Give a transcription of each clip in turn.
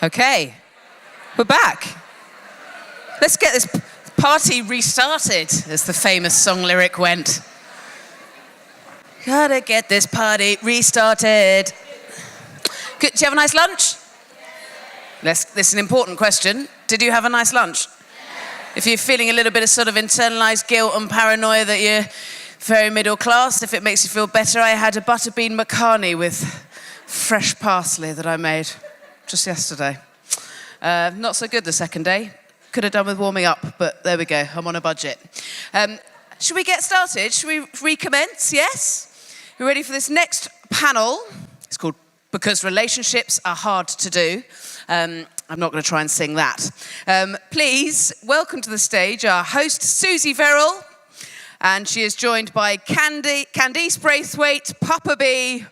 Okay, we're back. Let's get this party restarted, as the famous song lyric went. Gotta get this party restarted. Good. Did you have a nice lunch? This is an important question. Did you have a nice lunch? If you're feeling a little bit of sort of internalized guilt and paranoia that you're very middle class, if it makes you feel better, I had a butterbean macaroni with fresh parsley that I made just yesterday. Not so good the second day. Could have done with warming up, but there we go. I'm on a budget. Should we get started? Should we recommence? Yes? You ready for this next panel? It's called Because Relationships Are Hard to Do. I'm not going to try and sing that. Please welcome to the stage our host, Susie Verrill. And she is joined by Candice Brathwaite, Papa B,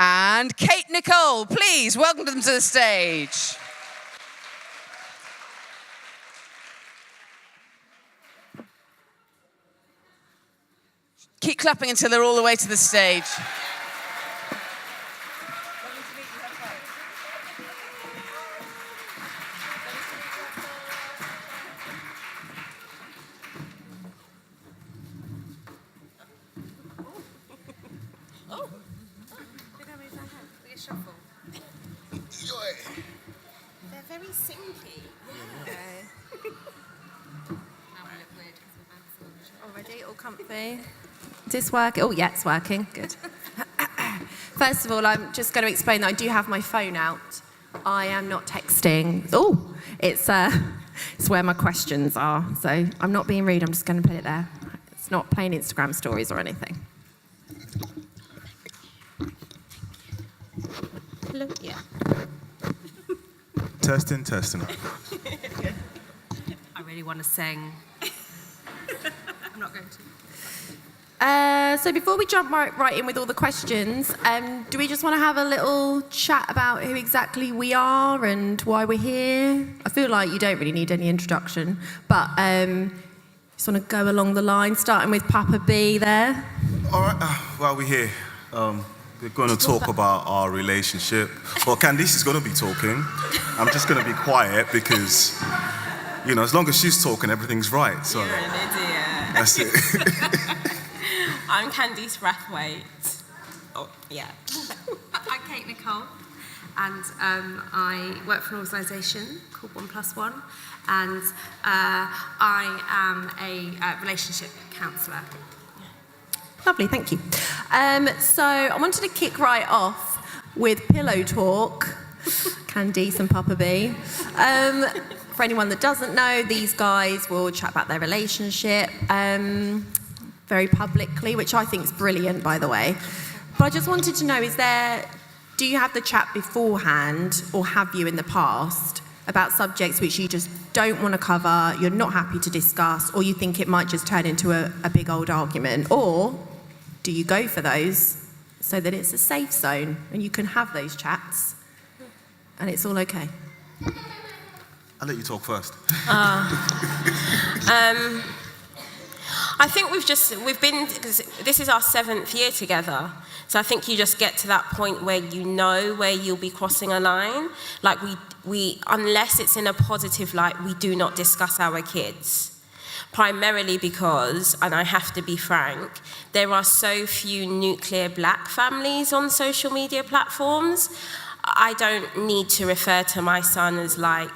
and Nicolle. Please welcome them to the stage. Keep clapping until they're all the way to the stage. They're very sinky. Already all comfy. Is this working? Oh, yeah, it's working. Good. First of all, I'm just going to explain that I do have my phone out. I am not texting. Oh, it's where my questions are. So I'm not being rude. I'm just going to put it there. It's not playing Instagram stories or anything. Hello? Yeah. Testing. I really want to sing. I'm not going to. So before we jump right in with all the questions, do we just want to have a little chat about who exactly we are and why we're here? I feel like you don't really need any introduction, but just want to go along the line, starting with Papa B there. All right, while we're here, we're going to talk about our relationship. Well, Candice is going to be talking. I'm just going to be quiet because, as long as she's talking, everything's right. So You're an idiot. That's it. I'm Candice Brathwaite. Oh, yeah. I'm Nicolle, and I work for an organisation called 1+1, and I am a relationship counsellor. Lovely, thank you. So I wanted to kick right off with pillow talk, Candice and Papa B. For anyone that doesn't know, these guys will chat about their relationship very publicly, which I think is brilliant, by the way. But I just wanted to know, do you have the chat beforehand, or have you in the past, about subjects which you just don't want to cover, you're not happy to discuss, or you think it might just turn into a big old argument? Or do you go for those so that it's a safe zone and you can have those chats and it's all okay? I'll let you talk first. I think we've been, because this is our 7th year together, so I think you just get to that point where you know where you'll be crossing a line. Like we unless it's in a positive light, we do not discuss our kids. Primarily because, and I have to be frank, there are so few nuclear black families on social media platforms. I don't need to refer to my son as like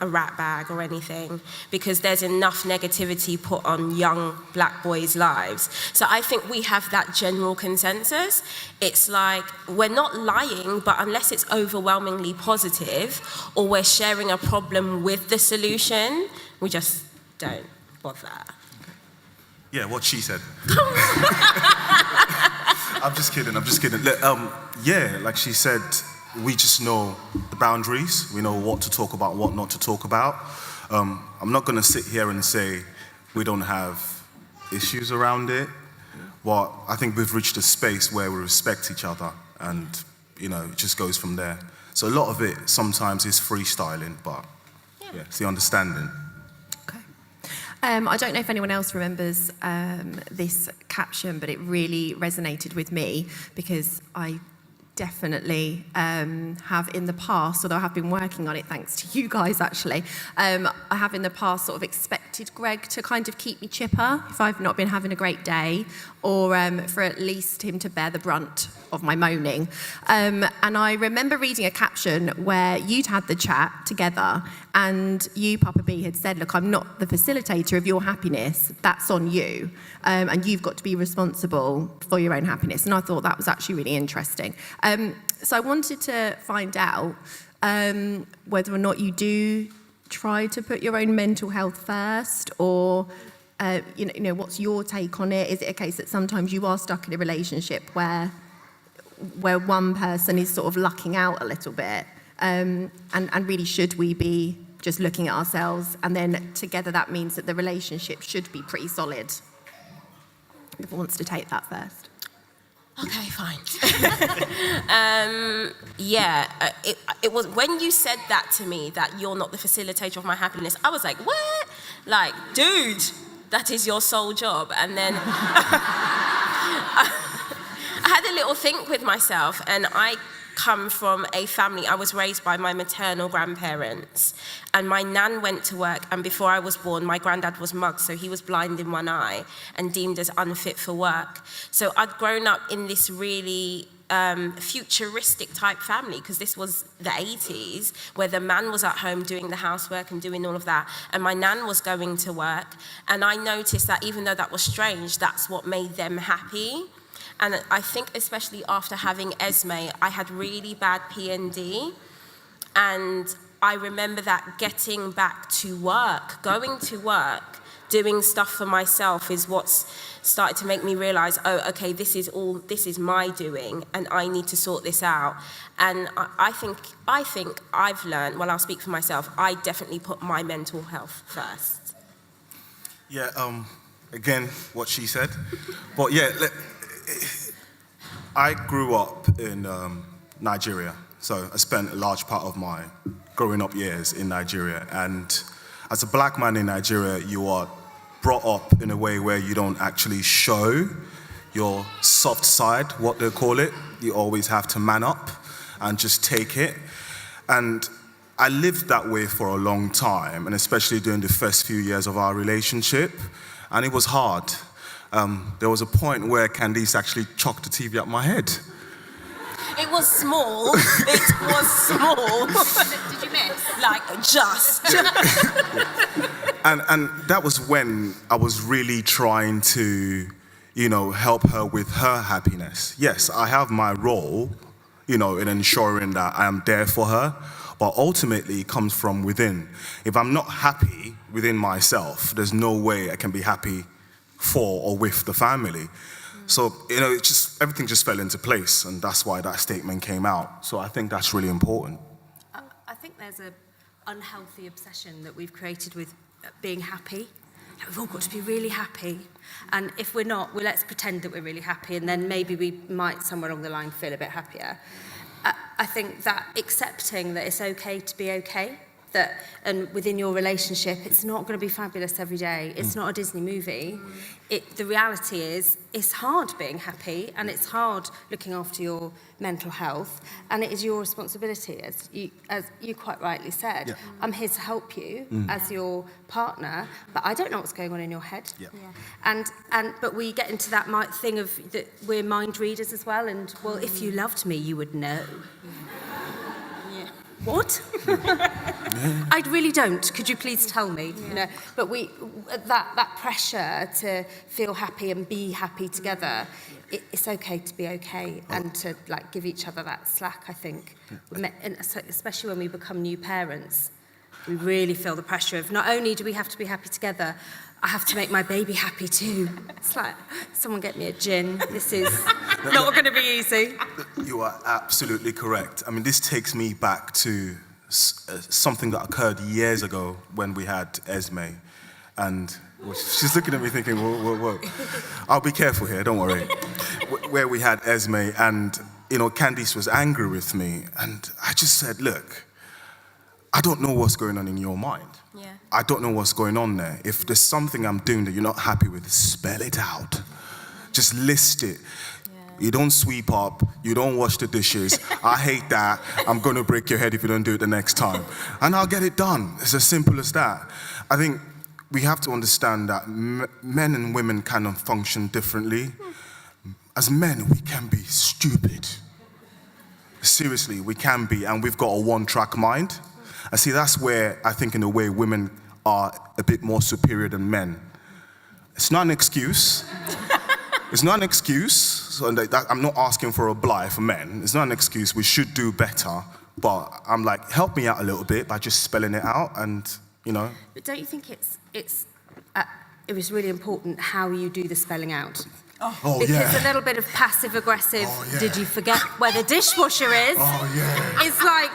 a rat bag or anything, because there's enough negativity put on young black boys' lives. So I think we have that general consensus. It's like, we're not lying, but unless it's overwhelmingly positive or we're sharing a problem with the solution, we just don't bother. Yeah, what she said. I'm just kidding. Yeah, like she said, we just know the boundaries. We know what to talk about, what not to talk about. I'm not going to sit here and say we don't have issues around it. But I think we've reached a space where we respect each other, and it just goes from there. So a lot of it sometimes is freestyling, but yeah, it's the understanding. Okay. I don't know if anyone else remembers this caption, but it really resonated with me because I definitely have in the past, although I have been working on it thanks to you guys actually, I have in the past sort of expected Greg to kind of keep me chipper if I've not been having a great day, or for at least him to bear the brunt of my moaning. And I remember reading a caption where you'd had the chat together and you, Papa B, had said, look, I'm not the facilitator of your happiness, that's on you, and you've got to be responsible for your own happiness. And I thought that was actually really interesting. So I wanted to find out whether or not you do try to put your own mental health first, or you know, what's your take on it? Is it a case that sometimes you are stuck in a relationship where one person is sort of lucking out a little bit, and really should we be just looking at ourselves, and then together that means that the relationship should be pretty solid? Who wants to take that first? Okay, fine. It was when you said that to me, that you're not the facilitator of my happiness, I was like, what? Like, dude, that is your sole job. And then I had a little think with myself, and I come from a family, I was raised by my maternal grandparents, and my nan went to work, and before I was born, my granddad was mugged, so he was blind in one eye and deemed as unfit for work. So I'd grown up in this really futuristic type family, because this was the 80s, where the man was at home doing the housework and doing all of that, and my nan was going to work, and I noticed that even though that was strange, that's what made them happy. And I think especially after having Esme, I had really bad PND. And I remember that getting back to work, going to work, doing stuff for myself is what's started to make me realize, oh, okay, this is my doing, and I need to sort this out. And I think I've learned, well, I'll speak for myself, I definitely put my mental health first. Yeah, again, what she said. But yeah, I grew up in Nigeria, so I spent a large part of my growing up years in Nigeria. And as a black man in Nigeria, you are brought up in a way where you don't actually show your soft side, what they call it. You always have to man up and just take it. And I lived that way for a long time, and especially during the first few years of our relationship, and it was hard. There was a point where Candice actually chucked the TV at my head. It was small. It was small. Did you miss? Like, just. And that was when I was really trying to, help her with her happiness. Yes, I have my role, in ensuring that I am there for her, but ultimately it comes from within. If I'm not happy within myself, there's no way I can be happy for or with the family. So, everything just fell into place, and that's why that statement came out. So I think that's really important. I think there's an unhealthy obsession that we've created with being happy. We've all got to be really happy. And if we're not, well, let's pretend that we're really happy, and then maybe we might somewhere along the line feel a bit happier. I think that accepting that it's okay to be okay, and within your relationship, it's not going to be fabulous every day. It's not a Disney movie. The reality is, it's hard being happy, and it's hard looking after your mental health, and it is your responsibility, as you quite rightly said. Yeah. I'm here to help you as your partner, but I don't know what's going on in your head. Yeah. Yeah. But we get into that thing of that we're mind readers as well, and well, if you loved me, you would know. What? I really don't. Could you please tell me? Yeah. But that pressure to feel happy and be happy together, it's okay to be okay, and to give each other that slack, I think. And especially when we become new parents, we really feel the pressure of not only do we have to be happy together, I have to make my baby happy too. It's like, someone get me a gin. This is not going to be easy. You are absolutely correct. I mean, this takes me back to something that occurred years ago when we had Esme. And she's looking at me thinking, whoa. I'll be careful here, don't worry. Where we had Esme, and, Candice was angry with me. And I just said, look, I don't know what's going on in your mind. Yeah. I don't know what's going on there. If there's something I'm doing that you're not happy with, spell it out. Just list it. Yeah. You don't sweep up, you don't wash the dishes. I hate that. I'm gonna break your head if you don't do it the next time. And I'll get it done. It's as simple as that. I think we have to understand that men and women kind of function differently. As men, we can be stupid. Seriously, we can be, and we've got a one-track mind. I see that's where I think in a way women are a bit more superior than men. It's not an excuse. It's not an excuse. So I'm not asking for a blight for men. It's not an excuse. We should do better. But I'm like, help me out a little bit by just spelling it out, and you know. But don't you think it was really important how you do the spelling out? Oh, because yeah. a little bit of passive-aggressive, did you forget where the dishwasher is? Oh, yeah. It's like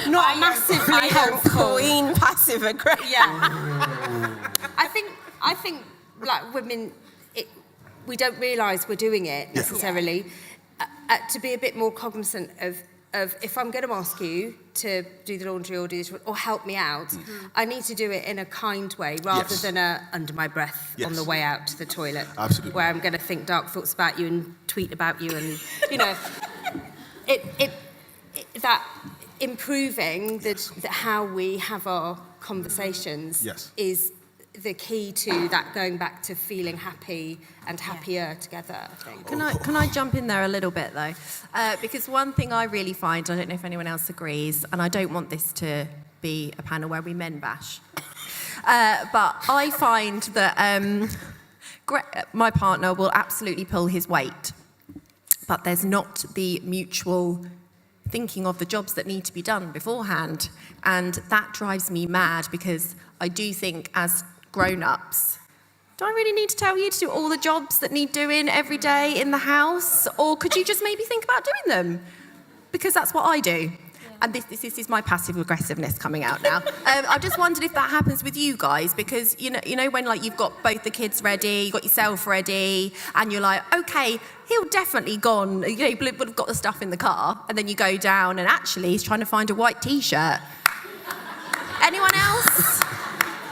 not massively helpful. Queen passive aggression. Yeah. I think like women, we don't realise we're doing it necessarily. To be a bit more cognizant of if I'm going to ask you to do the laundry or do this or help me out, I need to do it in a kind way rather than under my breath on the way out to the toilet. Absolutely. Where I'm going to think dark thoughts about you and tweet about you and you know, that improving how we have our conversations is the key to that going back to feeling happy and happier together, I think. Can I jump in there a little bit though? Because one thing I really find, I don't know if anyone else agrees, and I don't want this to be a panel where we men bash, but I find that my partner will absolutely pull his weight, but there's not the mutual thinking of the jobs that need to be done beforehand, and that drives me mad because I do think as grown-ups, do I really need to tell you to do all the jobs that need doing every day in the house? Or could you just maybe think about doing them? Because that's what I do. And this is my passive aggressiveness coming out now. I just wondered if that happens with you guys, because you know when like you've got both the kids ready, you've got yourself ready, and you're like, okay, he'll definitely gone, you know, he would have got the stuff in the car, and then you go down and actually he's trying to find a white t-shirt. Anyone else?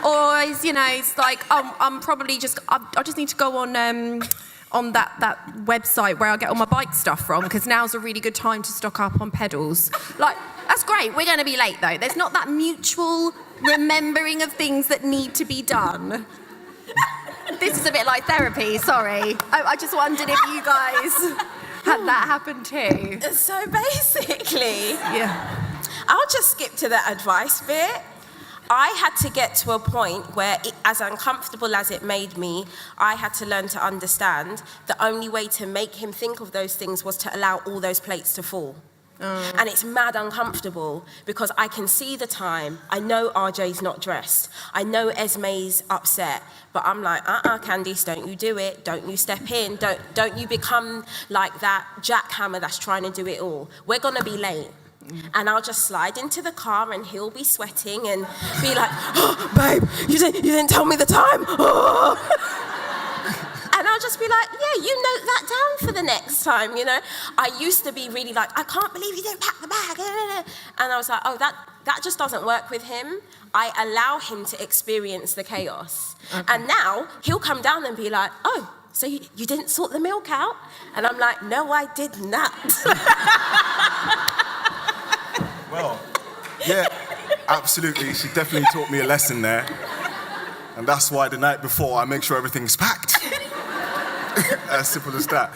Or is, you know, it's like, I'm probably just, I just need to go on that website where I get all my bike stuff from, because now's a really good time to stock up on pedals. Like, that's great, we're going to be late though. There's not that mutual remembering of things that need to be done. This is a bit like therapy, sorry. I just wondered if you guys had that happen too. So basically, I'll just skip to the advice bit. I had to get to a point where, as uncomfortable as it made me, I had to learn to understand the only way to make him think of those things was to allow all those plates to fall. And it's mad uncomfortable because I can see the time. I know RJ's not dressed. I know Esme's upset. But I'm like, Candice, don't you do it. Don't you step in. Don't you become like that jackhammer that's trying to do it all. We're going to be late. And I'll just slide into the car and he'll be sweating and be like, oh, babe, you didn't tell me the time. Oh. And I'll just be like, yeah, you note that down for the next time, you know. I used to be really like, I can't believe you didn't pack the bag. And I was like, oh, that just doesn't work with him. I allow him to experience the chaos. Okay. And now he'll come down and be like, oh, so you didn't sort the milk out? And I'm like, no, I did not. Well, yeah, absolutely. She definitely taught me a lesson there. And that's why the night before I make sure everything's packed. As simple as that.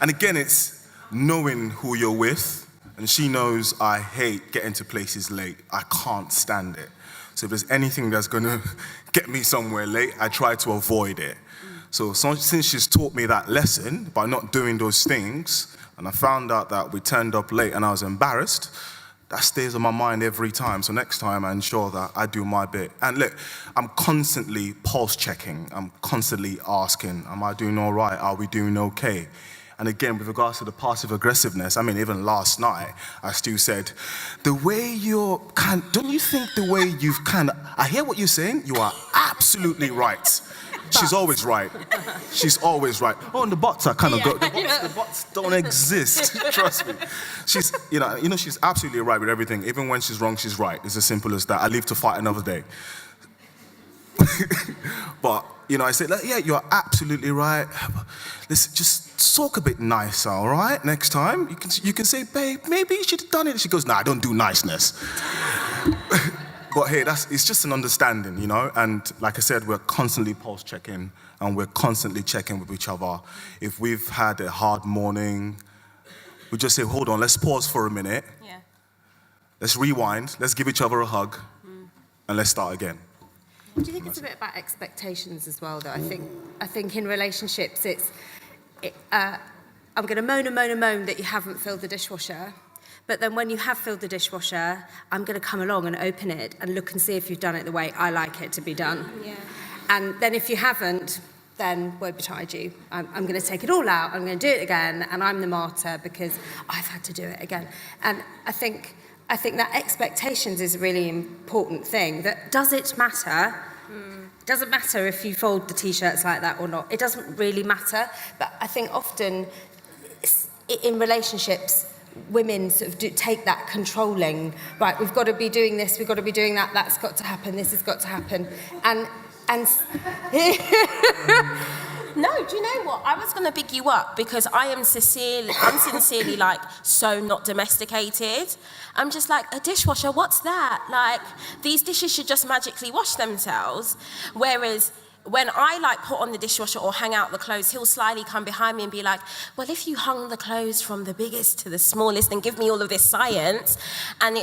And again, it's knowing who you're with. And she knows I hate getting to places late. I can't stand it. So if there's anything that's gonna get me somewhere late, I try to avoid it. So since she's taught me that lesson by not doing those things, and I found out that we turned up late and I was embarrassed, that stays on my mind every time. So next time I ensure that I do my bit. And look, I'm constantly pulse checking. I'm constantly asking, am I doing all right? Are we doing okay? And again, with regards to the passive aggressiveness, I mean, even last night, I still said, don't you think the way you've I hear what you're saying, you are absolutely right. She's always right. She's always right. Oh, and the bots are kind of good. The bots don't exist. Trust me. She's, you know, she's absolutely right with everything. Even when she's wrong, she's right. It's as simple as that. I live to fight another day. But, you know, I said, yeah, you're absolutely right. Listen, just just talk a bit nicer, all right? Next time, you can say, babe, maybe you should have done it. She goes, nah, I don't do niceness. But hey, it's just an understanding, you know? And like I said, we're constantly pulse-checking, and we're constantly checking with each other. If we've had a hard morning, we just say, hold on, let's pause for a minute. Yeah. Let's rewind, let's give each other a hug, and let's start again. Do you think it's a bit about expectations as well, though? I think in relationships, I'm going to moan and moan and moan that you haven't filled the dishwasher, but then when you have filled the dishwasher, I'm going to come along and open it and look and see if you've done it the way I like it to be done. Yeah. And then if you haven't, then woe betide you. I'm going to take it all out, I'm going to do it again, and I'm the martyr because I've had to do it again. And I think that expectations is a really important thing. That does it matter? It doesn't matter if you fold the T-shirts like that or not. It doesn't really matter. But I think often in relationships, women sort of take that controlling, right, we've got to be doing this, we've got to be doing that, that's got to happen, this has got to happen. And No, do you know what? I was going to big you up because I'm sincerely like so not domesticated. I'm just like, a dishwasher, what's that? Like, these dishes should just magically wash themselves. Whereas when I like put on the dishwasher or hang out the clothes, he'll slyly come behind me and be like, well, if you hung the clothes from the biggest to the smallest and give me all of this science. And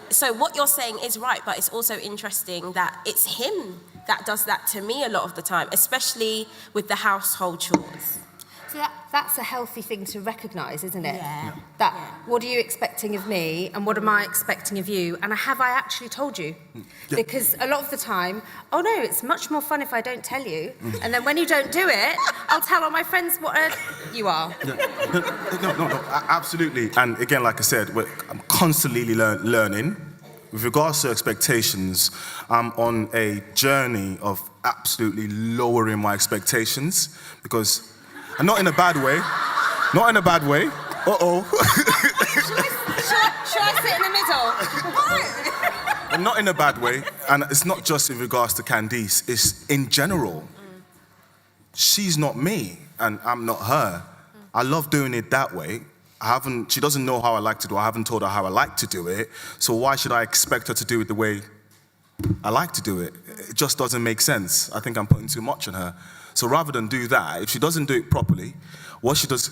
so what you're saying is right, but it's also interesting that it's him that does that to me a lot of the time, especially with the household chores. so that's a healthy thing to recognise, isn't it? Yeah. What are you expecting of me and what am I expecting of you? And have I actually told you? Yeah. Because a lot of the time, oh no, it's much more fun if I don't tell you. And then when you don't do it, I'll tell all my friends what you are. No, absolutely. And again, like I said, I'm constantly learning. With regards to expectations, I'm on a journey of absolutely lowering my expectations because, and not in a bad way, not in a bad way. Uh-oh. Should I sit in the middle? And not in a bad way, and it's not just in regards to Candice, it's in general. She's not me, and I'm not her. I love doing it that way. She doesn't know how I like to do it. I haven't told her how I like to do it. So why should I expect her to do it the way I like to do it? It just doesn't make sense. I think I'm putting too much on her. So rather than do that, if she doesn't do it properly, what she does,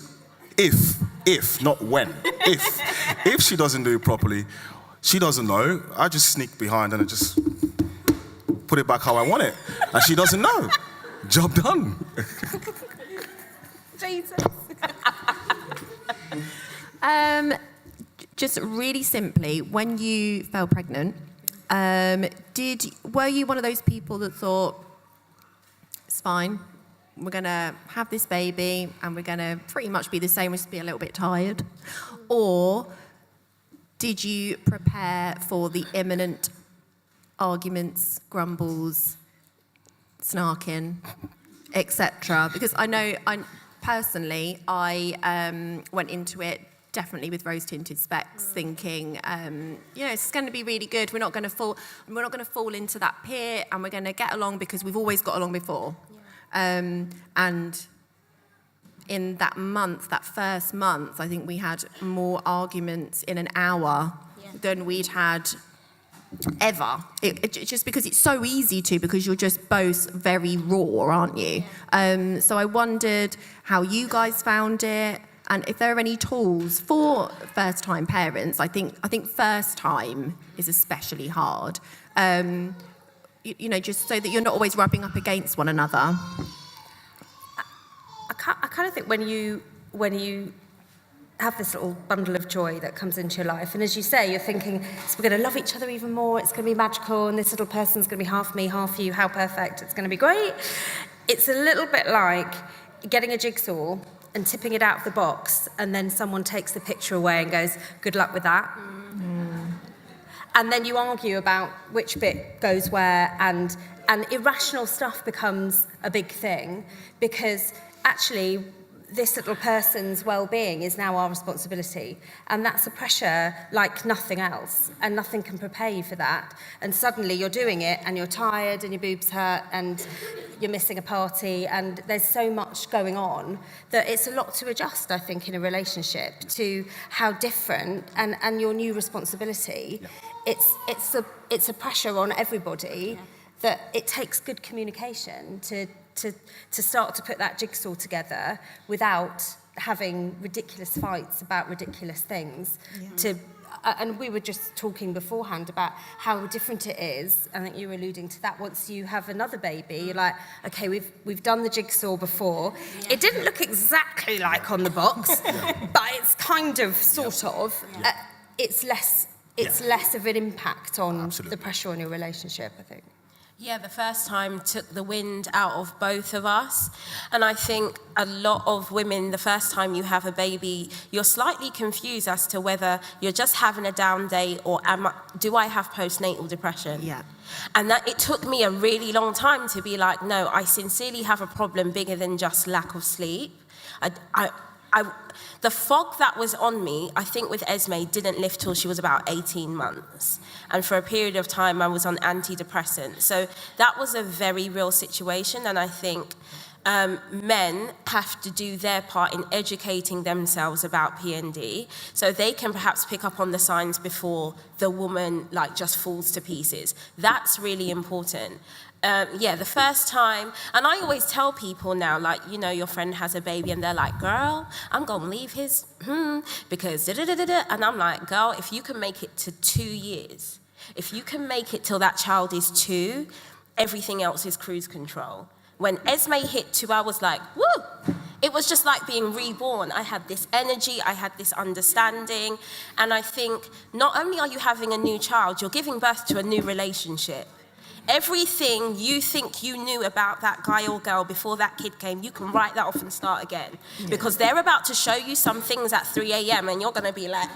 if, not when, if she doesn't do it properly, she doesn't know. I just sneak behind and I just put it back how I want it. And she doesn't know. Job done. Jesus. Just really simply, when you fell pregnant, were you one of those people that thought, it's fine, we're going to have this baby and we're going to pretty much be the same, we'll just be a little bit tired? Or did you prepare for the imminent arguments, grumbles, snarking, etc.? Because I know, personally, I went into it definitely with rose-tinted specs, thinking, it's going to be really good. We're not going to fall into that pit, and we're going to get along because we've always got along before. Yeah. And in that first month, I think we had more arguments in an hour than we'd had ever. Just because it's so easy to, because you're just both very raw, aren't you? Yeah. So I wondered how you guys found it, and if there are any tools for first-time parents. I think first time is especially hard. Just so that you're not always rubbing up against one another. I kind of think when you have this little bundle of joy that comes into your life, and as you say, you're thinking, so we're going to love each other even more, it's going to be magical, and this little person's going to be half me, half you, how perfect, it's going to be great. It's a little bit like getting a jigsaw and tipping it out of the box, and then someone takes the picture away and goes, good luck with that. And then you argue about which bit goes where, and irrational stuff becomes a big thing, because actually this little person's well-being is now our responsibility. And that's a pressure like nothing else, and nothing can prepare you for that. And suddenly you're doing it, and you're tired, and your boobs hurt, and you're missing a party, and there's so much going on that it's a lot to adjust, I think, in a relationship to how different and your new responsibility. Yeah. It's a pressure on everybody that it takes good communication to start to put that jigsaw together without having ridiculous fights about ridiculous things. And we were just talking beforehand about how different it is. I think you were alluding to that. Once you have another baby, you're like, okay, we've done the jigsaw before. It didn't look exactly like on the box, but it's kind of, sort of. It's less of an impact on the pressure on your relationship, I think. Yeah, the first time took the wind out of both of us. And I think a lot of women, the first time you have a baby, you're slightly confused as to whether you're just having a down day or do I have postnatal depression? Yeah. And that it took me a really long time to be like, no, I sincerely have a problem bigger than just lack of sleep. The fog that was on me, I think with Esme, didn't lift till she was about 18 months. And for a period of time, I was on antidepressants. So that was a very real situation. And I think men have to do their part in educating themselves about PND so they can perhaps pick up on the signs before the woman just falls to pieces. That's really important. The first time, and I always tell people now, your friend has a baby and they're like, girl, I'm gonna leave his, because da-da-da-da-da. And I'm like, girl, if you can make it to 2 years, if you can make it till that child is 2, everything else is cruise control. When Esme hit 2, I was like, woo! It was just like being reborn. I had this energy, I had this understanding, and I think not only are you having a new child, you're giving birth to a new relationship. Everything you think you knew about that guy or girl before that kid came, you can write that off and start again. Yeah. Because they're about to show you some things at 3 a.m. and you're going to be like,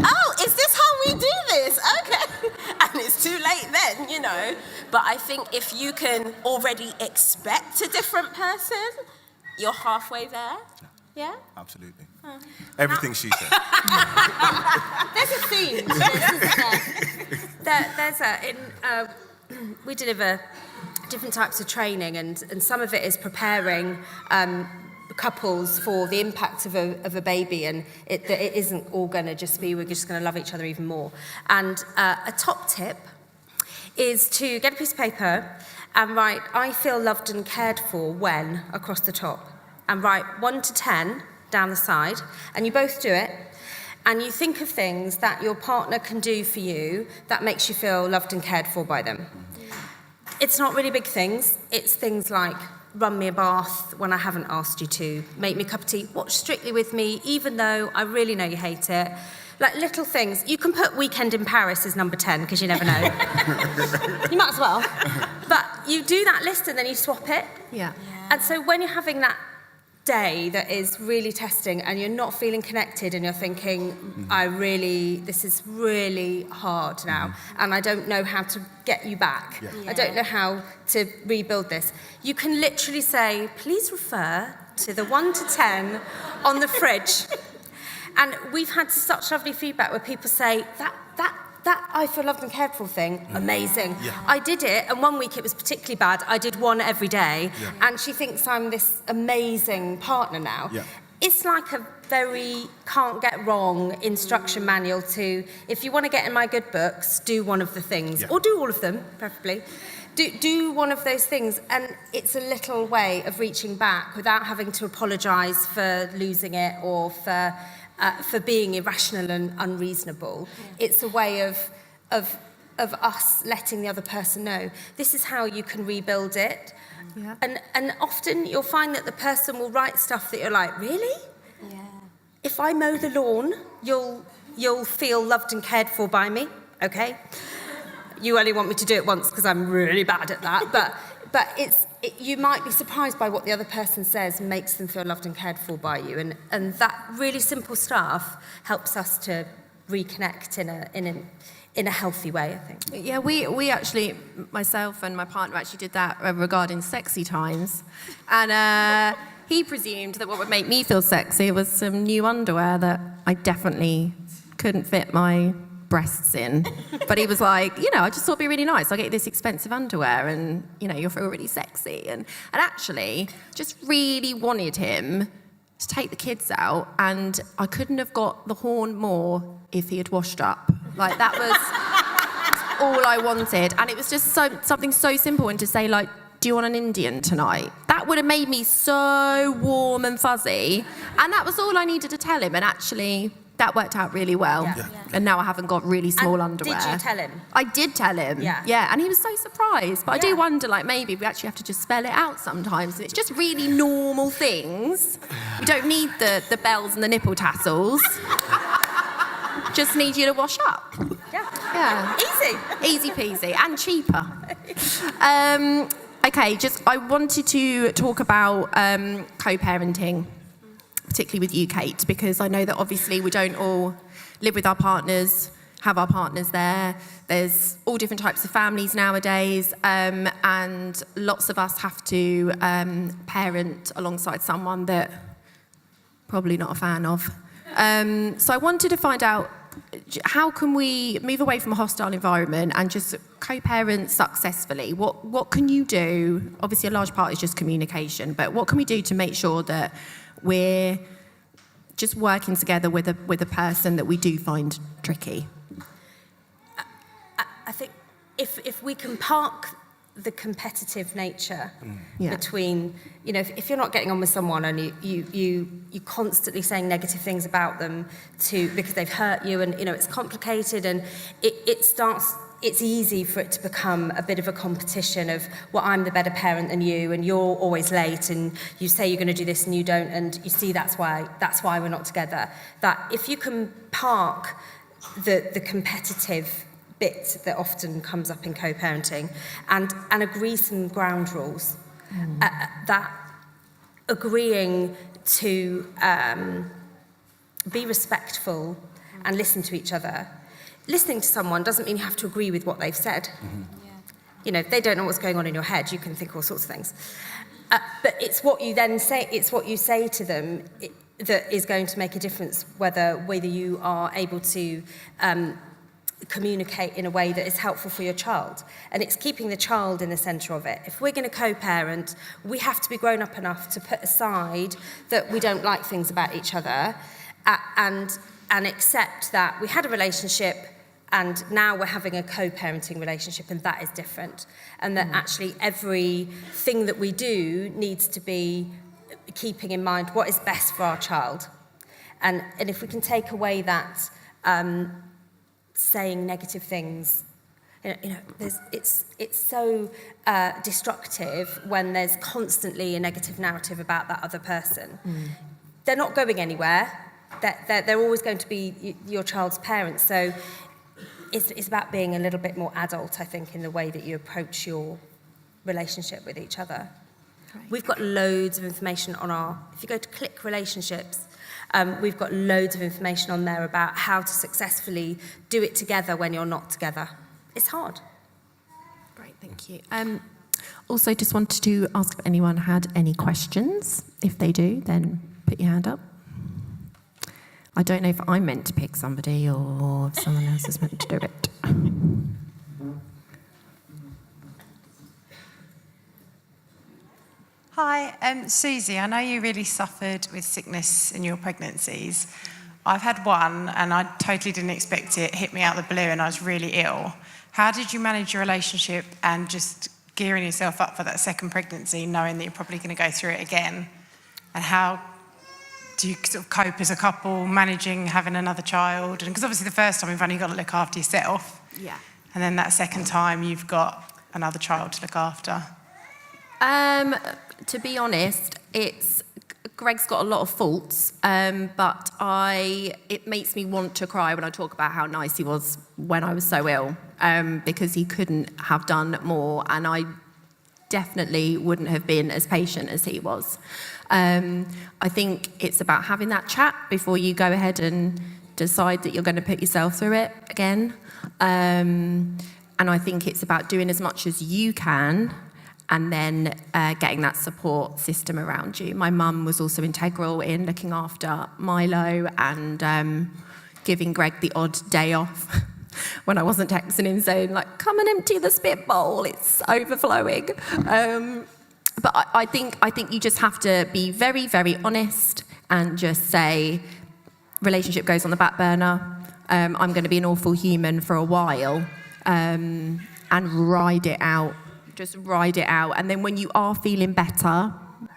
oh, is this how we do this? Okay. And it's too late then, But I think if you can already expect a different person, you're halfway there. Yeah? Absolutely. Everything she said. There's a theme. We deliver different types of training, and some of it is preparing couples for the impact of a baby, and it isn't all going to just be, we're just going to love each other even more. And a top tip is to get a piece of paper and write, I feel loved and cared for when, across the top. And write 1 to 10 down the side, and you both do it, and you think of things that your partner can do for you that makes you feel loved and cared for by them. It's not really big things. It's things like run me a bath when I haven't asked you to, make me a cup of tea, watch Strictly with me, even though I really know you hate it. Like little things. You can put Weekend in Paris as number 10, because you never know. You might as well. But you do that list and then you swap it. Yeah. And so when you're having that day that is really testing and you're not feeling connected and you're thinking, this is really hard now, and I don't know how to get you back. I don't know how to rebuild this. You can literally say, please refer to the 1 to 10 on the fridge. And we've had such lovely feedback where people say, that I feel loved and cared for thing, amazing. Yeah. I did it, and 1 week it was particularly bad. I did 1 every day, and she thinks I'm this amazing partner now. Yeah. It's like a very can't get wrong instruction manual to, if you want to get in my good books, do one of the things, or do all of them, preferably. Do one of those things, and it's a little way of reaching back without having to apologise for losing it or for being irrational and unreasonable. It's a way of us letting the other person know this is how you can rebuild it. Yeah. And often you'll find that the person will write stuff that you're like, really? Yeah. If I mow the lawn, you'll feel loved and cared for by me. Okay. You only want me to do it once because I'm really bad at that. But you might be surprised by what the other person says makes them feel loved and cared for by you. And that really simple stuff helps us to reconnect in in a healthy way, I think. Yeah, we actually, myself and my partner actually did that regarding sexy times. And he presumed that what would make me feel sexy was some new underwear that I definitely couldn't fit my breasts in. But he was like, I just thought it'd be really nice. I'll get you this expensive underwear and, you'll feel really sexy. And actually, just really wanted him to take the kids out, and I couldn't have got the horn more if he had washed up. Like, that was all I wanted. And it was just something so simple, and to say, like, do you want an Indian tonight? That would have made me so warm and fuzzy. And that was all I needed to tell him. And actually, that worked out really well. Yeah. And now I haven't got really small underwear. Did you tell him? I did tell him. Yeah, and he was so surprised. But I do wonder, like, maybe we actually have to just spell it out sometimes. And it's just really normal things. We don't need the bells and the nipple tassels. Just need you to wash up. Yeah. Easy peasy and cheaper. Okay, I wanted to talk about co-parenting, particularly with you, Kate, because I know that obviously we don't all live with our partners, have our partners there. There's all different types of families nowadays, and lots of us have to parent alongside someone that probably not a fan of. So I wanted to find out, how can we move away from a hostile environment and just co-parent successfully? What can you do? Obviously, a large part is just communication, but what can we do to make sure that we're just working together with a person that we do find tricky? I think if we can park the competitive nature between, if you're not getting on with someone and you constantly saying negative things about them because they've hurt you, and it's complicated, and it's easy for it to become a bit of a competition of, well, I'm the better parent than you, and you're always late, and you say you're going to do this and you don't, and you see that's why we're not together. That if you can park the competitive bit that often comes up in co-parenting and agree some ground rules, that agreeing to be respectful and listen to each other. Listening to someone doesn't mean you have to agree with what they've said. If they don't know what's going on in your head, you can think all sorts of things. But it's what you then say, it's what you say to them that is going to make a difference, whether you are able to communicate in a way that is helpful for your child. And it's keeping the child in the centre of it. If we're going to co-parent, we have to be grown up enough to put aside that we don't like things about each other, and accept that we had a relationship and now we're having a co-parenting relationship, and that is different. And that actually everything that we do needs to be keeping in mind what is best for our child. And if we can take away that saying negative things, it's so destructive when there's constantly a negative narrative about that other person. They're not going anywhere. They're always going to be your child's parents. So it's about being a little bit more adult, I think, in the way that you approach your relationship with each other. Right. We've got loads of information if you go to Click Relationships, we've got loads of information on there about how to successfully do it together when you're not together. It's hard. Great, thank you. Also, just wanted to ask if anyone had any questions. If they do, then put your hand up. I don't know if I'm meant to pick somebody or if someone else is meant to do it. Hi, Susie, I know you really suffered with sickness in your pregnancies. I've had one and I totally didn't expect it. It hit me out of the blue and I was really ill. How did you manage your relationship and just gearing yourself up for that second pregnancy, knowing that you're probably going to go through it again? And how do you sort of cope as a couple, managing having another child? And because obviously the first time you've only got to look after yourself. Yeah. And then that second time you've got another child to look after. To be honest, Greg's got a lot of faults, but it makes me want to cry when I talk about how nice he was when I was so ill, because he couldn't have done more, and I definitely wouldn't have been as patient as he was. I think it's about having that chat before you go ahead and decide that you're going to put yourself through it again. And I think it's about doing as much as you can and then getting that support system around you. My mum was also integral in looking after Milo and giving Greg the odd day off when I wasn't texting him saying, like, come and empty the spit bowl, it's overflowing. But I think you just have to be very, very honest and just say, relationship goes on the back burner. I'm going to be an awful human for a while, and ride it out. Just ride it out. And then when you are feeling better,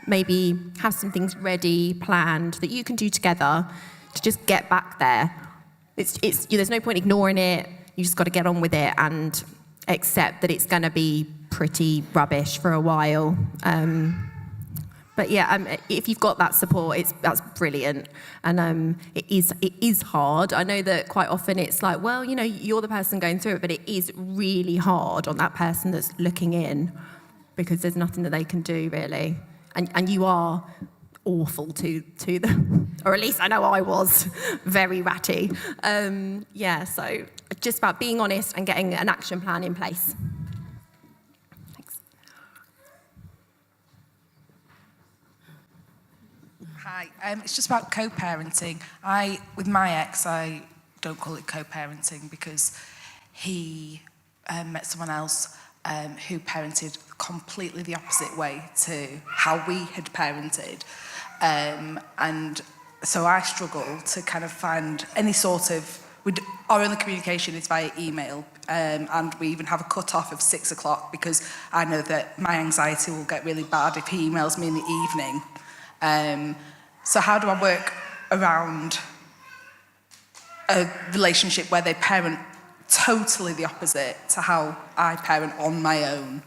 maybe have some things ready, planned, that you can do together to just get back there. There's no point ignoring it. You just got to get on with it and accept that it's going to be pretty rubbish for a while. But yeah, if you've got that support, that's brilliant. And it is hard. I know that quite often it's like, well, you know, you're the person going through it, but it is really hard on that person that's looking in because there's nothing that they can do really. And you are awful to them, or at least I know I was very ratty. Yeah, so just about being honest and getting an action plan in place. Hi, it's just about co-parenting. With my ex, I don't call it co-parenting because he met someone else who parented completely the opposite way to how we had parented. And so I struggle to kind of find any sort of, our only communication is via email, and we even have a cut-off of 6 o'clock because I know that my anxiety will get really bad if he emails me in the evening. So how do I work around a relationship where they parent totally the opposite to how I parent on my own?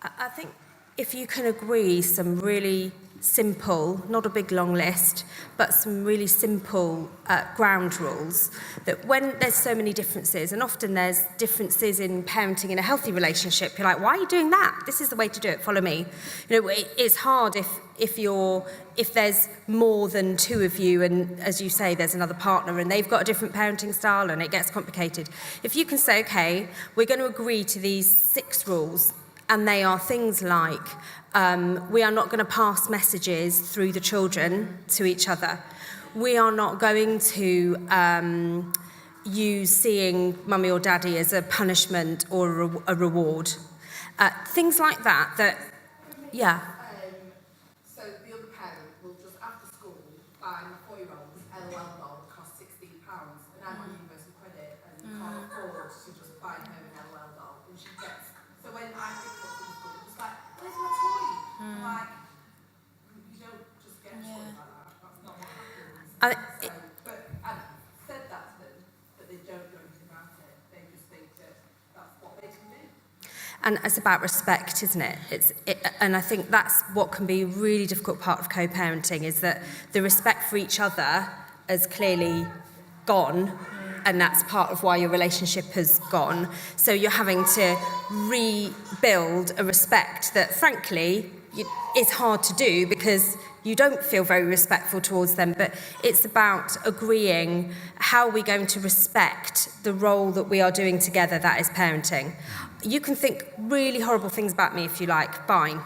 I think if you can agree some really simple, not a big long list, but some really simple ground rules, that when there's so many differences, and often there's differences in parenting in a healthy relationship, you're like, why are you doing that? This is the way to do it, follow me. You know, it's hard if there's more than two of you, and as you say, there's another partner and they've got a different parenting style and it gets complicated. If you can say, okay, we're going to agree to these 6 rules, and they are things like, we are not going to pass messages through the children to each other. We are not going to use seeing mummy or daddy as a punishment or a reward. Things like that, yeah. So the other parent will just, after school, buy my 4-year-old's LOL doll, costs £16, and I'm on universal credit and can't afford to just buy her an LOL doll. And she gets, so when I pick up from school, it's like, where's my toy? I'm like, you don't just get a toy like that. That's not what happens. But I've said that to them, but they don't know anything about it. They just think that that's what they can do. And it's about respect, isn't it? And I think that's what can be a really difficult part of co-parenting, is that the respect for each other has clearly gone, and that's part of why your relationship has gone. So you're having to rebuild a respect that, frankly, is hard to do because you don't feel very respectful towards them, but it's about agreeing how we're going to respect the role that we are doing together, that is parenting. You can think really horrible things about me if you like, fine.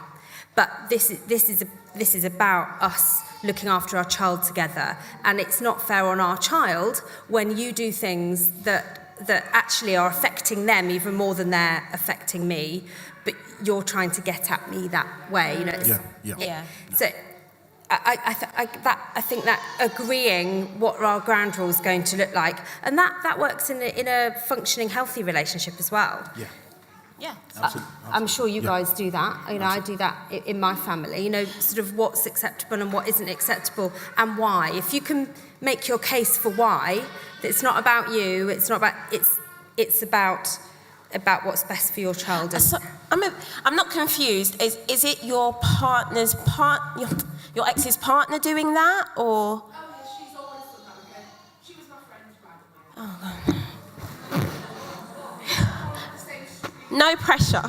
But this is about us looking after our child together. And it's not fair on our child when you do things that actually are affecting them even more than they're affecting me, but you're trying to get at me that way. You know, Yeah. So I think that agreeing what our ground rule is going to look like, and that works in a functioning, healthy relationship as well. Yeah. Absolutely. I'm sure you guys do that. You know, I do that in my family. You know, sort of what's acceptable and what isn't acceptable, and why. If you can make your case for why, it's not about you. It's not about. It's about what's best for your child. And So, I'm not confused. Is it your partner's your ex's partner doing that, or? Oh, yeah, she's always done that again. She was my friend, by the way. Oh, God. No pressure.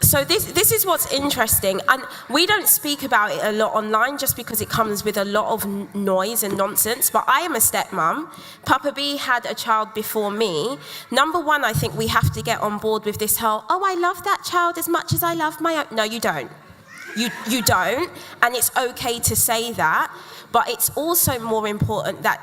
So this is what's interesting, and we don't speak about it a lot online just because it comes with a lot of noise and nonsense, but I am a stepmom. Papa B had a child before me. Number one, I think we have to get on board with this whole, oh, I love that child as much as I love my own. No, you don't. You don't, and it's okay to say that, but it's also more important that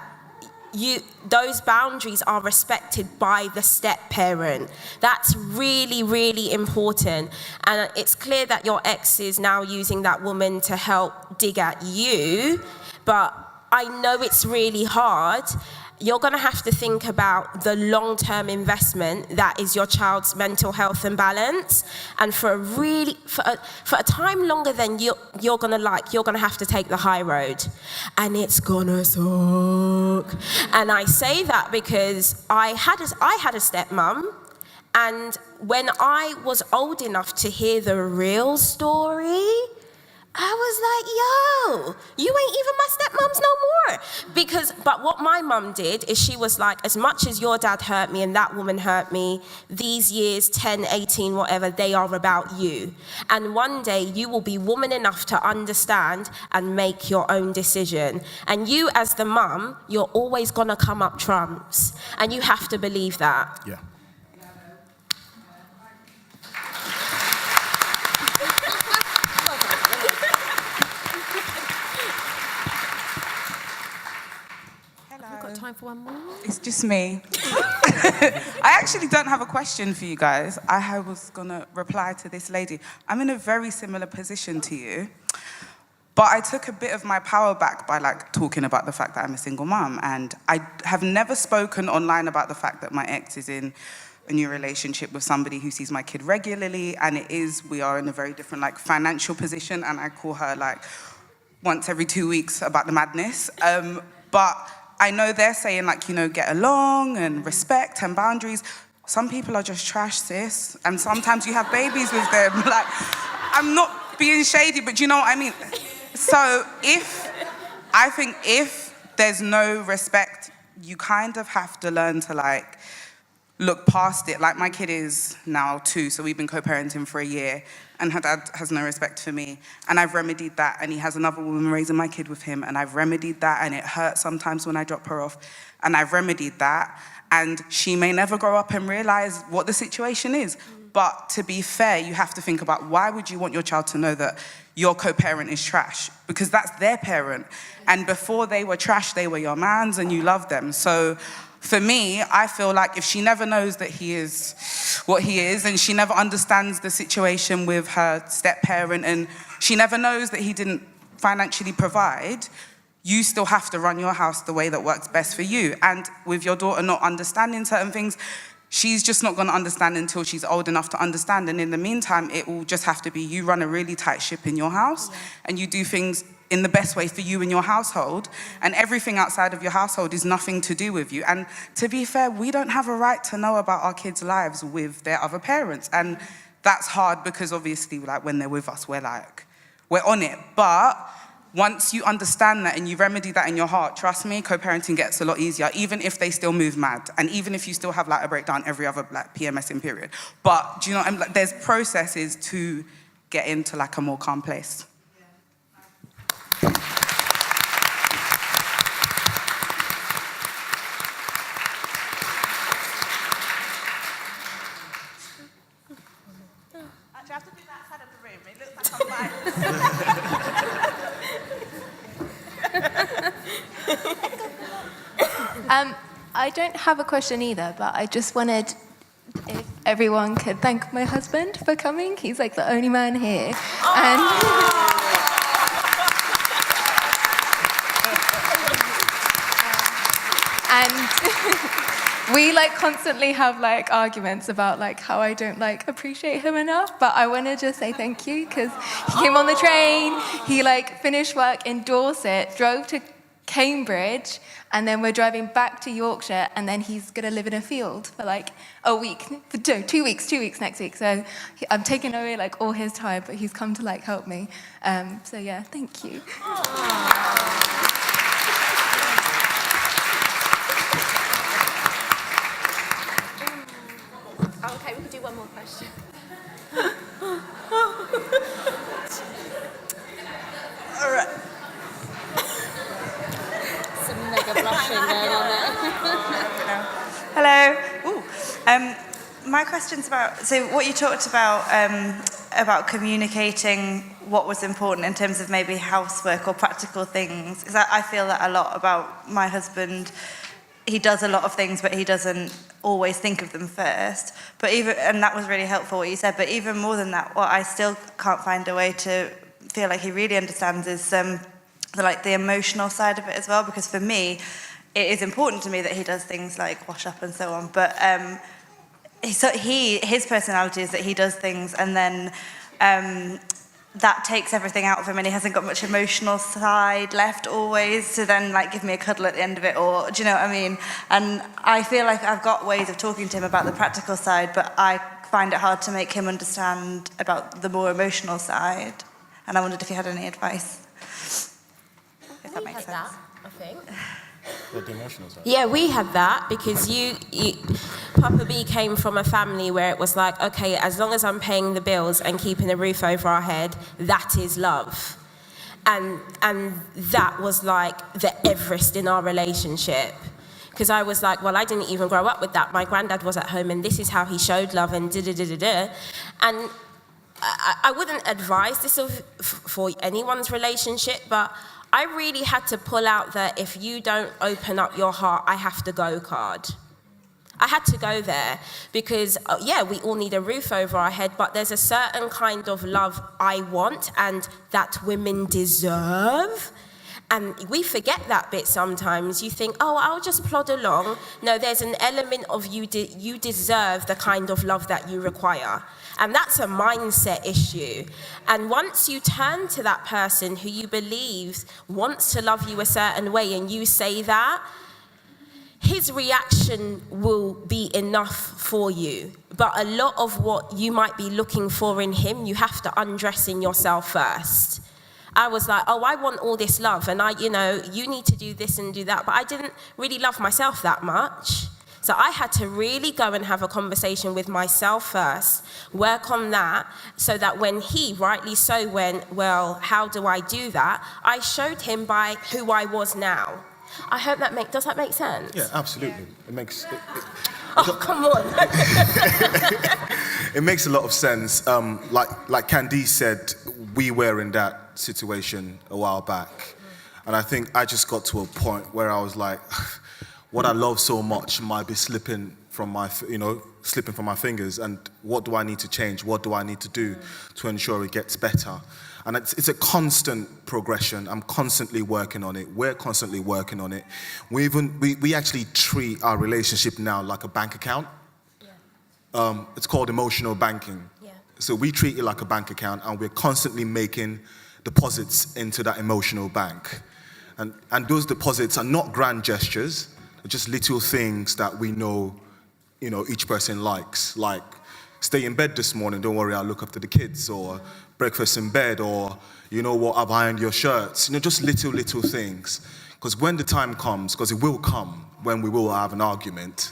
those boundaries are respected by the step-parent. That's really, really important. And it's clear that your ex is now using that woman to help dig at you, but I know it's really hard. You're gonna have to think about the long-term investment that is your child's mental health and balance. And for a time longer than you're gonna like, you're gonna have to take the high road. And it's gonna suck. And I say that because I had a stepmom, and when I was old enough to hear the real story, I was like, yo, you ain't even my stepmoms no more. But what my mum did is she was like, as much as your dad hurt me and that woman hurt me, these years, 10, 18, whatever, they are about you. And one day you will be woman enough to understand and make your own decision. And you as the mum, you're always gonna come up trumps. And you have to believe that. Yeah. Time for one more? It's just me. I actually don't have a question for you guys. I was gonna reply to this lady. I'm in a very similar position to you, but I took a bit of my power back by talking about the fact that I'm a single mum, and I have never spoken online about the fact that my ex is in a new relationship with somebody who sees my kid regularly, and we are in a very different financial position, and I call her once every 2 weeks about the madness. But I know they're saying get along and respect and boundaries. Some people are just trash, sis. And sometimes you have babies with them. I'm not being shady, but you know what I mean? So I think if there's no respect, you kind of have to learn to look past it. My kid is now 2, so we've been co-parenting for a year, and her dad has no respect for me, and I've remedied that, and he has another woman raising my kid with him, and I've remedied that, and it hurts sometimes when I drop her off, and I've remedied that, and she may never grow up and realize what the situation is. But to be fair, you have to think about, why would you want your child to know that your co-parent is trash? Because that's their parent, and before they were trash, they were your mans, and you love them. So for me, I feel like if she never knows that he is what he is, and she never understands the situation with her step-parent, and she never knows that he didn't financially provide, you still have to run your house the way that works best for you. And with your daughter not understanding certain things, she's just not going to understand until she's old enough to understand. And in the meantime, it will just have to be you run a really tight ship in your house, and you do things in the best way for you and your household, and everything outside of your household is nothing to do with you. And to be fair, we don't have a right to know about our kids' lives with their other parents, and that's hard because obviously when they're with us, we're on it. But once you understand that and you remedy that in your heart, trust me, co-parenting gets a lot easier, even if they still move mad, and even if you still have a breakdown every other PMSing period. But do you know what I mean? There's processes to get into a more calm place. Actually, I have to do that side of the room. It looks like I'm fine. I don't have a question either, but I just wanted if everyone could thank my husband for coming. He's the only man here. And we constantly have arguments about how I don't appreciate him enough, but I want to just say thank you because he came on the train, he finished work in Dorset, drove to Cambridge, and then we're driving back to Yorkshire, and then he's going to live in a field for a week, 2 weeks next week. So I'm taking away all his time, but he's come to help me. So yeah, thank you. my question's about, so what you talked about communicating what was important in terms of maybe housework or practical things, because I feel that a lot about my husband. He does a lot of things, but he doesn't always think of them first. And that was really helpful what you said, but even more than that, what I still can't find a way to feel like he really understands is the emotional side of it as well, because for me, it is important to me that he does things like wash up and so on, but his personality is that he does things and then that takes everything out of him, and he hasn't got much emotional side left always to then like give me a cuddle at the end of it, or do you know what I mean? And I feel like I've got ways of talking to him about the practical side, but I find it hard to make him understand about the more emotional side. And I wondered if you had any advice, if that makes sense. That, I think. What, the emotional side? Yeah, we had that because Papa B came from a family where it was like, okay, as long as I'm paying the bills and keeping a roof over our head, that is love. And that was like the Everest in our relationship. Because I was like, well, I didn't even grow up with that. My granddad was at home and this is how he showed love and da-da-da-da-da. And I wouldn't advise this for anyone's relationship, but I really had to pull out the if you don't open up your heart, I have to go card. I had to go there because, yeah, we all need a roof over our head, but there's a certain kind of love I want and that women deserve. And we forget that bit sometimes. You think, oh, I'll just plod along. No, there's an element of you deserve the kind of love that you require. And that's a mindset issue. And once you turn to that person who you believe wants to love you a certain way and you say that, his reaction will be enough for you. But a lot of what you might be looking for in him, you have to undress in yourself first. I was like, oh, I want all this love, and you need to do this and do that, but I didn't really love myself that much. So I had to really go and have a conversation with myself first, work on that, so that when he, rightly so, went, well, how do I do that? I showed him by who I was now. I hope does that make sense? Yeah, absolutely. It makes... Oh, come on. It makes a lot of sense. Like Candice said, we were in that situation a while back. And I think I just got to a point where I was like, what I love so much might be slipping from my fingers. And what do I need to change? What do I need to do to ensure it gets better? And it's a constant progression. I'm constantly working on it. We're constantly working on it. We actually treat our relationship now like a bank account. Yeah. It's called emotional banking. Yeah. So we treat it like a bank account, and we're constantly making deposits into that emotional bank. And those deposits are not grand gestures. They're just little things that we know, each person likes. Like, stay in bed this morning, don't worry, I'll look after the kids, or breakfast in bed, or I've ironed your shirts. Just little things. Because when the time comes, because it will come when we will have an argument,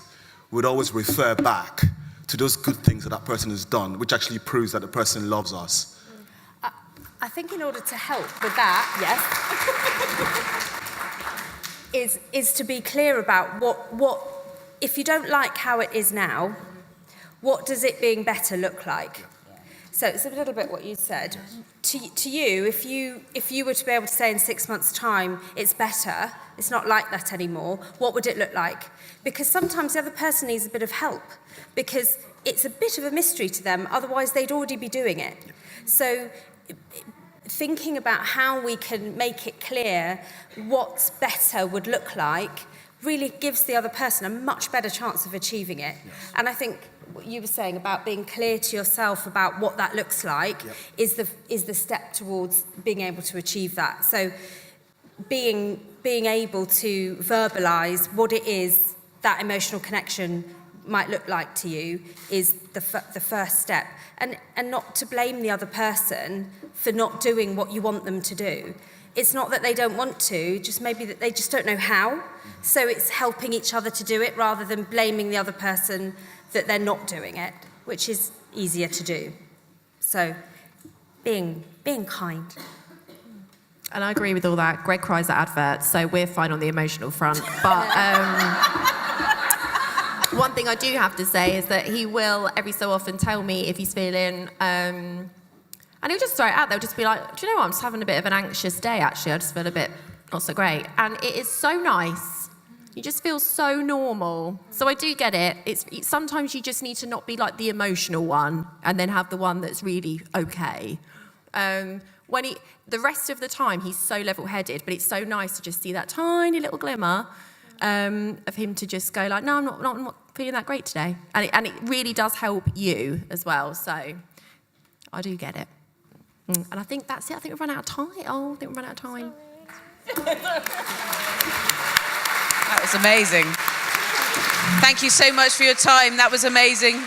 we'd always refer back to those good things that person has done, which actually proves that the person loves us. I think in order to help with that, yes, is to be clear about what if you don't like how it is now, what does it being better look like? So it's a little bit what you said. To you, if you were to be able to say in 6 months' time, it's better, it's not like that anymore, what would it look like? Because sometimes the other person needs a bit of help, because it's a bit of a mystery to them, otherwise they'd already be doing it. So thinking about how we can make it clear what's better would look like really gives the other person a much better chance of achieving it. Yes. And I think what you were saying about being clear to yourself about what that looks like is the step towards being able to achieve that. So being able to verbalise what it is that emotional connection might look like to you is the first step. And not to blame the other person for not doing what you want them to do. It's not that they don't want to, just maybe that they just don't know how. So it's helping each other to do it rather than blaming the other person that they're not doing it, which is easier to do. So being kind. And I agree with all that. Greg cries at adverts, so we're fine on the emotional front. But One thing I do have to say is that he will every so often tell me if he's feeling, and he'll just throw it out there. He'll just be like, do you know what, I'm just having a bit of an anxious day, actually. I just feel a bit not so great. And it is so nice. You just feel so normal. So I do get it. Sometimes you just need to not be like the emotional one and then have the one that's really okay. The rest of the time, he's so level-headed, but it's so nice to just see that tiny little glimmer of him to just go like, no, I'm not feeling that great today. And it really does help you as well. So I do get it. And I think that's it. I think we've run out of time. Oh, I think we've run out of time. That was amazing. Thank you so much for your time. That was amazing.